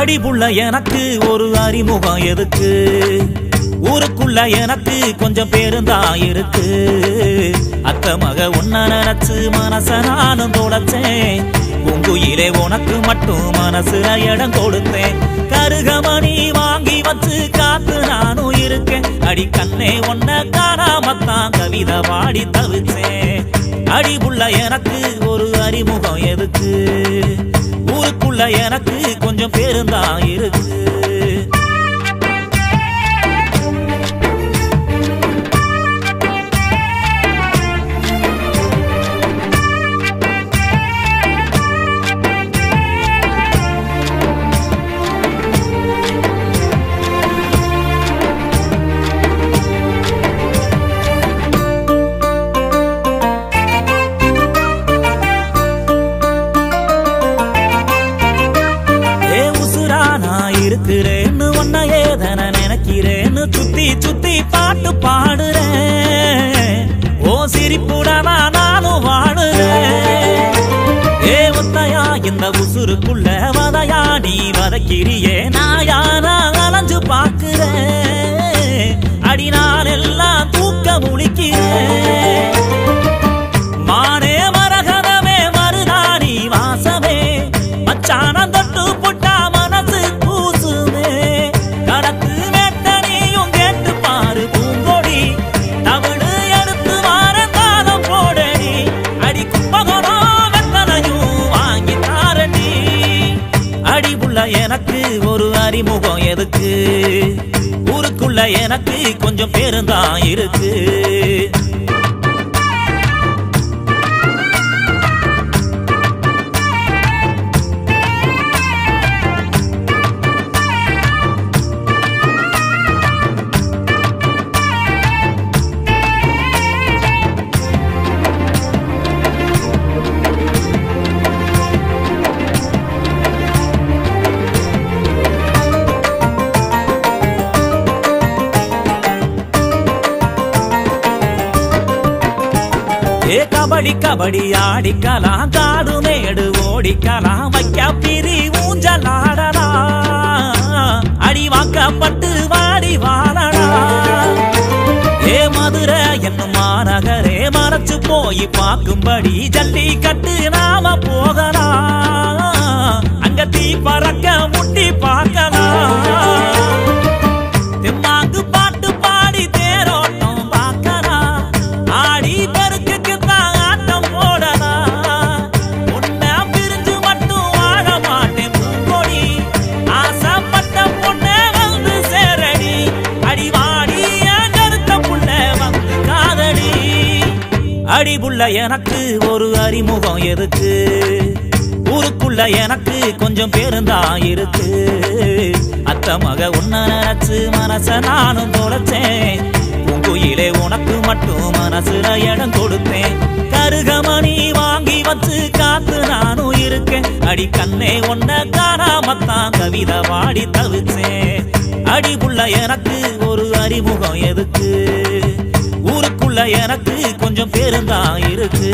அடிபுள்ள எனக்கு ஒரு அறிமுகம் எதுக்கு, ஊருக்குள்ள எனக்கு கொஞ்சம் பேருந்தான் இருக்கு. அத்த மக உன்ன நினைச்சு மனச நானும் தொலைச்சேன், பூங்குயிலே உனக்கு மட்டும் மனசுல இடம் கொடுத்தேன். கருகமணி வாங்கி வச்சு காத்து நானும் இருக்கேன், அடி கண்ணே உன்ன காணாமத்தான் கவிதை பாடி தவிச்சேன். அடிபுள்ள எனக்கு ஒரு அறிமுகம் எதுக்கு, ஊருக்குள்ள எனக்கு கொஞ்சம் பேருந்தான் இருக்கு. இருக்கிறேன்னு உன்ன ஏதன நினைக்கிறேன்னு சுத்தி சுத்தி பாட்டு பாடுறேன், ஓ சிரிப்புடனா நானும் வாடுறேன். ஏ ஒத்தையா இந்த உசுருக்குள்ள வதையா நீ வதக்கிறியே, நாயானா அலைஞ்சு பாக்குறேன், அடி நான் எல்லாம் தூக்க முழிக்கிறேன். மானே மரகதமே மருதாணி வாசமே மச்சானம் தொட்டு புட்டா எனக்கு ஒரு அறிமுகம் எதுக்கு, ஊருக்குள்ள எனக்கு கொஞ்சம் பேருந்தான் இருக்கு. ஏ கபடி கபடி ஆடிக்கலாம், காடு மேடு ஓடிக்கலாம், வைக்க பிரி ஊஞ்சல் ஆடலாம், அடி வாக்கப்பட்டு வாடி வாழடா. ஏ மதுரை என்னும் மாநகரே மறைச்சு போய் பார்க்கும்படி ஜல்லிக்கட்டு நாம போகலாம், அங்க தீ பறக்க முட்டி பார்க்கலாம். தெம்மாங்கு பாட்டு பாடி தேரோட்டம் பார்க்கலாம், ஆடி பெருக்கு அடிபுள்ள எனக்கு ஒரு அறிமுகம் எதுக்கு, ஊருக்குள்ள எனக்கு கொஞ்சம் பேருந்தான் இருக்கு. அத்த மக உன்ன நினைச்சு மனச நானும் தொலைச்சேன், பூங்குயிலே உனக்கு மட்டும் மனசுல இடம் கொடுத்தேன். கருகமணி வாங்கி வச்சு காத்து நானும் இருக்கேன், அடி கண்ணே உன்ன காணாமத்தான் கவிதை பாடி தவிச்சேன். அடிபுள்ள எனக்கு ஒரு அறிமுகம் எதுக்கு, ஊருக்குள்ள எனக்கு கொஞ்சம் பேருந்தான் இருக்கு.